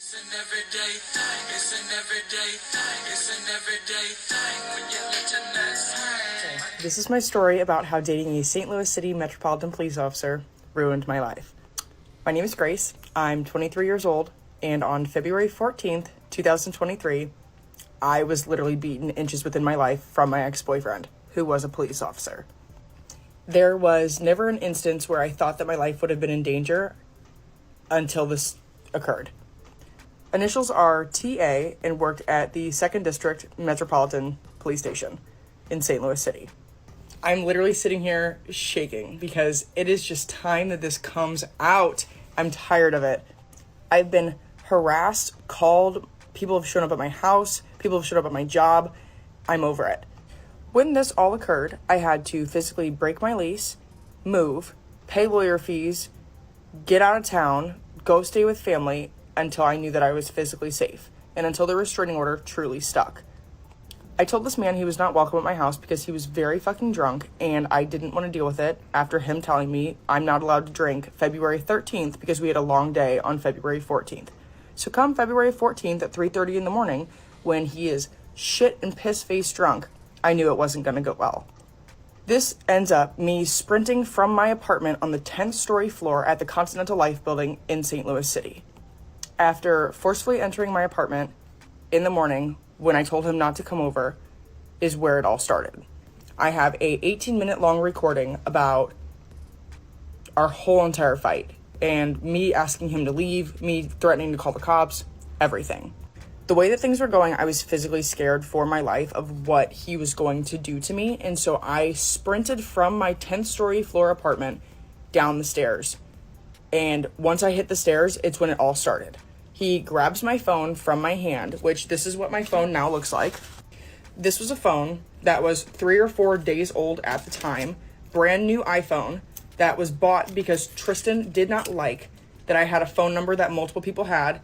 It's an everyday thing. It's an everyday thing. It's an everyday thing when you let your nuts hang. This is my story about how dating a St. Louis City Metropolitan Police officer ruined my life. My name is Grace. I'm 23 years old, and on February 14th, 2023, I was literally beaten inches within my life from my ex-boyfriend, who was a police officer. There was never an instance where I thought that my life would have been in danger until this occurred. Initials are TA and worked at the 2nd District Metropolitan Police Station in St. Louis City. I'm literally sitting here shaking because it is just time that this comes out. I'm tired of it. I've been harassed, called, people have shown up at my house, people have shown up at my job. I'm over it. When this all occurred, I had to physically break my lease, move, pay lawyer fees, get out of town, go stay with family until I knew that I was physically safe and until the restraining order truly stuck. I told this man he was not welcome at my house because he was very fucking drunk and I didn't want to deal with it after him telling me I'm not allowed to drink February 13th because we had a long day on February 14th. So come February 14th at 3:30 in the morning when he is shit and piss-faced drunk, I knew it wasn't going to go well. This ends up me sprinting from my apartment on the 10th story floor at the Continental Life building in St. Louis City. After forcefully entering my apartment in the morning when I told him not to come over is where it all started. I have a 18-minute long recording about our whole entire fight and me asking him to leave, me threatening to call the cops, everything. The way that things were going, I was physically scared for my life of what he was going to do to me, and so I sprinted from my 10th story floor apartment down the stairs. And once I hit the stairs, it's when it all started. He grabs my phone from my hand, which this is what my phone now looks like. This was a phone that was 3 or 4 days old at the time, brand new iPhone that was bought because Tristan did not like that I had a phone number that multiple people had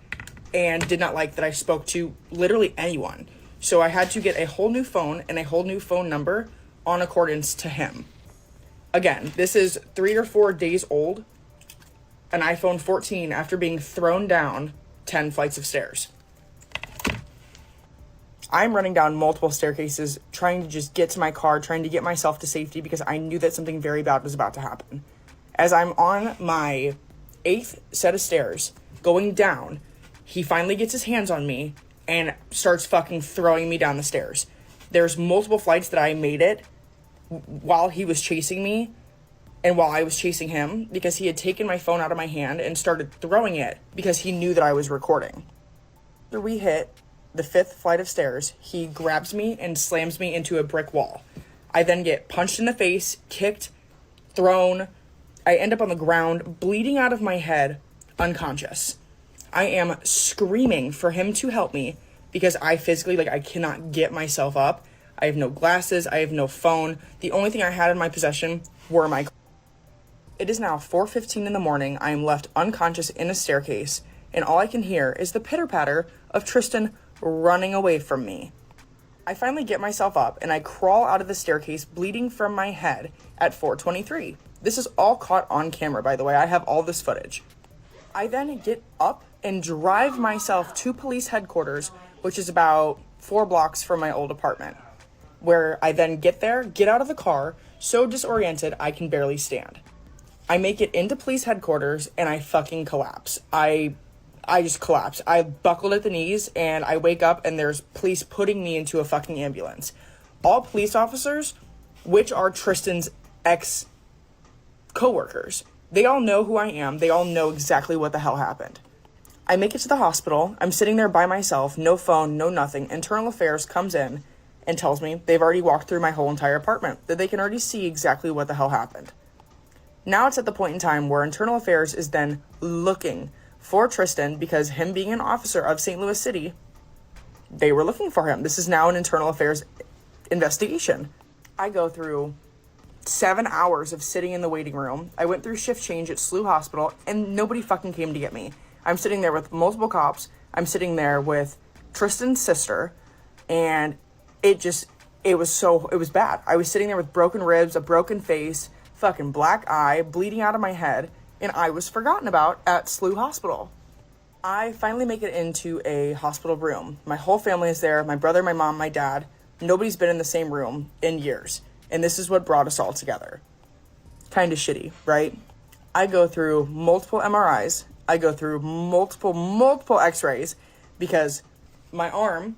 and did not like that I spoke to literally anyone. So I had to get a whole new phone and a whole new phone number on accordance to him. Again, this is 3 or 4 days old, an iPhone 14 after being thrown down 10 flights of stairs. I'm running down multiple staircases, trying to just get to my car, trying to get myself to safety because I knew that something very bad was about to happen. As I'm on my 8th set of stairs, going down, he finally gets his hands on me and starts fucking throwing me down the stairs. There's multiple flights that I made it while he was chasing me and while I was chasing him because he had taken my phone out of my hand and started throwing it because he knew that I was recording. After we hit the 5th flight of stairs, he grabs me and slams me into a brick wall. I then get punched in the face, kicked, thrown. I end up on the ground, bleeding out of my head, unconscious. I am screaming for him to help me because I physically, I cannot get myself up. I have no glasses. I have no phone. The only thing I had in my possession were my... It is now 4:15 in the morning. I am left unconscious in a staircase, and all I can hear is the pitter-patter of Tristan running away from me. I finally get myself up, and I crawl out of the staircase, bleeding from my head at 4:23. This is all caught on camera, by the way. I have all this footage. I then get up and drive myself to police headquarters, which is about 4 blocks from my old apartment, where I then get there, get out of the car, so disoriented I can barely stand. I make it into police headquarters and I fucking collapse. I just collapse. I buckled at the knees and I wake up and there's police putting me into a fucking ambulance. All police officers, which are Tristan's ex-coworkers, they all know who I am. They all know exactly what the hell happened. I make it to the hospital. I'm sitting there by myself, no phone, no nothing. Internal Affairs comes in and tells me they've already walked through my whole entire apartment, that they can already see exactly what the hell happened. Now it's at the point in time where Internal Affairs is then looking for Tristan because him being an officer of St. Louis City, they were looking for him. This is now an Internal Affairs investigation. I go through 7 hours of sitting in the waiting room. I went through shift change at SLU Hospital and nobody fucking came to get me. I'm sitting there with multiple cops. I'm sitting there with Tristan's sister and it was bad. I was sitting there with broken ribs, a broken face, fucking black eye, bleeding out of my head, and I was forgotten about at SLU Hospital. I finally make it into a hospital room. My whole family is there, my brother, my mom, my dad. Nobody's been in the same room in years. And this is what brought us all together. Kind of shitty, right? I go through multiple MRIs. I go through multiple x-rays because my arm,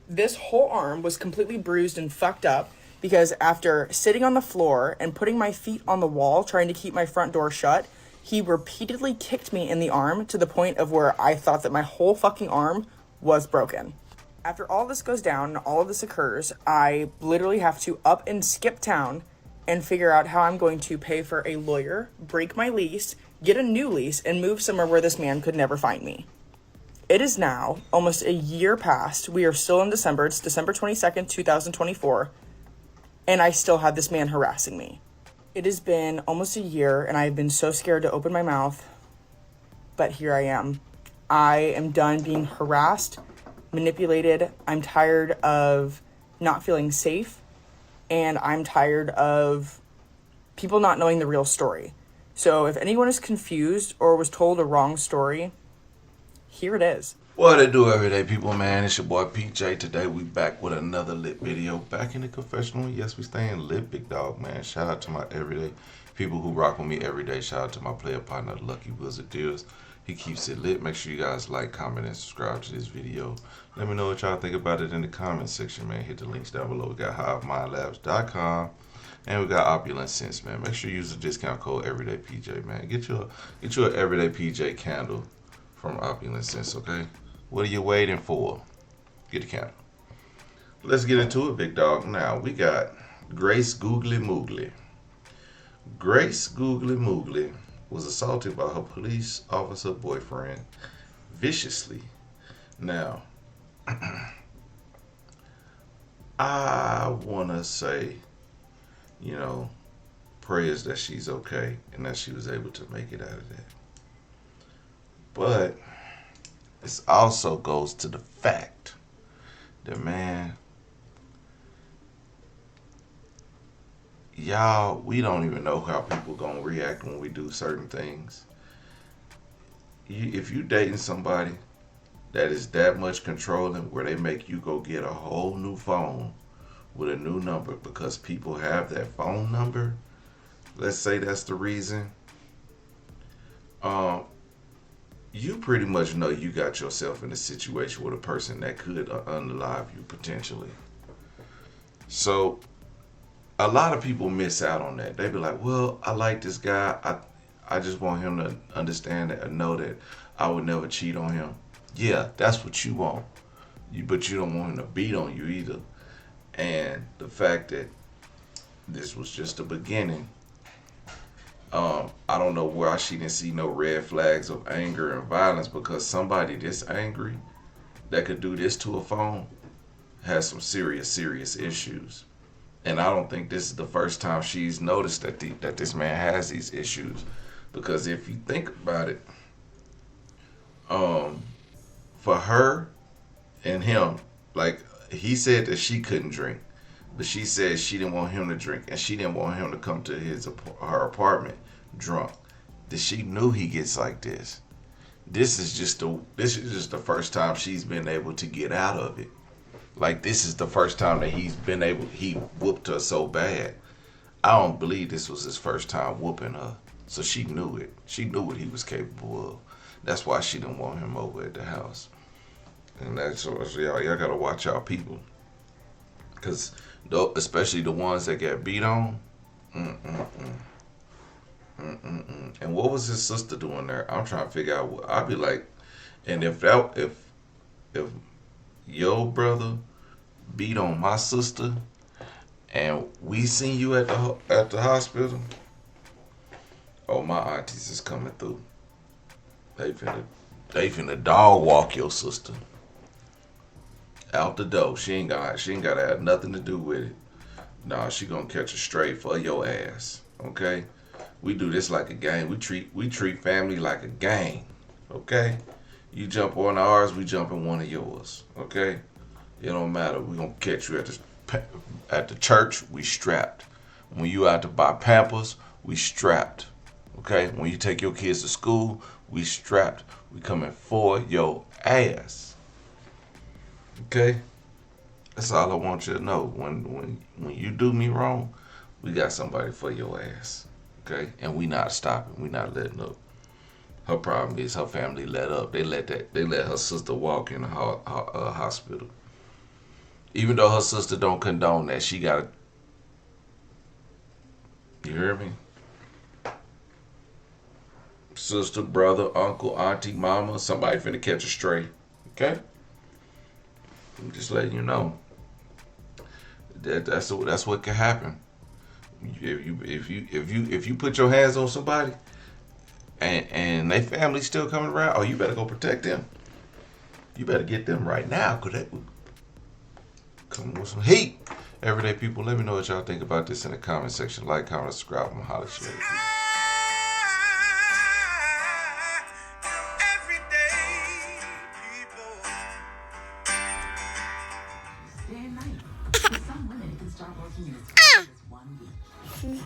this whole arm was completely bruised and fucked up because after sitting on the floor and putting my feet on the wall trying to keep my front door shut, he repeatedly kicked me in the arm to the point of where I thought that my whole fucking arm was broken. After all this goes down and all of this occurs, I literally have to up and skip town and figure out how I'm going to pay for a lawyer, break my lease, get a new lease, and move somewhere where this man could never find me. It is now almost a year past. We are still in December. It's December 22nd, 2024, and I still have this man harassing me. It has been almost a year, and I've been so scared to open my mouth, but here I am. I am done being harassed, manipulated. I'm tired of not feeling safe, and I'm tired of people not knowing the real story. So if anyone is confused or was told a wrong story, here it is. What it do, everyday people, man? It's your boy PJ. Today we back with another lit video. Back in the confessional. Yes, we staying lit, big dog, man. Shout out to my everyday people who rock with me every day. Shout out to my player partner, Lucky Wizard Deals. He keeps it lit. Make sure you guys like, comment, and subscribe to this video. Let me know what y'all think about it in the comment section, man. Hit the links down below. We got HiveMindLabs.com. And we got Opulence Scents, man. Make sure you use the discount code everydaypj, man. Get you an everyday PJ candle from Opulence Scents, okay? What are you waiting for? Get a candle. Let's get into it, big dog. Now, we got Grace Googly Moogly. Grace Googly Moogly was assaulted by her police officer boyfriend viciously. Now, I want to say, prayers that she's okay and that she was able to make it out of that. But this also goes to the fact that, man, y'all, we don't even know how people gonna react when we do certain things. If you dating somebody that is that much controlling where they make you go get a whole new phone with a new number because people have that phone number, let's say that's the reason, you pretty much know you got yourself in a situation with a person that could unalive you potentially. So a lot of people miss out on that. They be like, well, I like this guy. I just want him to understand that and know that I would never cheat on him. Yeah, that's what you want. But you don't want him to beat on you either. And the fact that this was just the beginning, I don't know why she didn't see no red flags of anger and violence, because somebody this angry that could do this to a phone has some serious issues. And I don't think this is the first time she's noticed that this man has these issues. Because if you think about it, for her and him, like, he said that she couldn't drink, but she said she didn't want him to drink, and she didn't want him to come to her apartment drunk. That she knew he gets like this. This is just the first time she's been able to get out of it. Like, this is the first time that he whooped her so bad. I don't believe this was his first time whooping her. So she knew it. She knew what he was capable of. That's why she didn't want him over at the house. And that's so y'all gotta watch y'all people, cause especially the ones that get beat on. And what was his sister doing there? I'm trying to figure out. I'd be like, and if your brother beat on my sister, and we seen you at the hospital, oh, my aunties is coming through. They finna dog walk your sister out the door. She ain't gotta have nothing to do with it. Nah, she gonna catch a straight for your ass. Okay? We do this like a game. We treat family like a game. Okay? You jump on ours, we jump in one of yours. Okay? It don't matter. We gonna catch you at the church. We strapped. When you out to buy Pampers, we strapped. Okay? When you take your kids to school, we strapped. We coming for your ass. Okay? That's all I want you to know. When you do me wrong, we got somebody for your ass. Okay? And we not stopping. We not letting up. Her problem is her family let up. They let her sister walk in the hospital. Even though her sister don't condone that, she got. You hear me? Sister, brother, uncle, auntie, mama, somebody finna catch a stray. Okay? I'm just letting you know. That's what can happen. If you put your hands on somebody and they family still coming around, oh, you better go protect them. You better get them right now, cause they come with some heat. Everyday people, let me know what y'all think about this in the comment section. Like, comment, subscribe, and holler at you later. Day and night. For some women, it can start working in as quick as 1 week.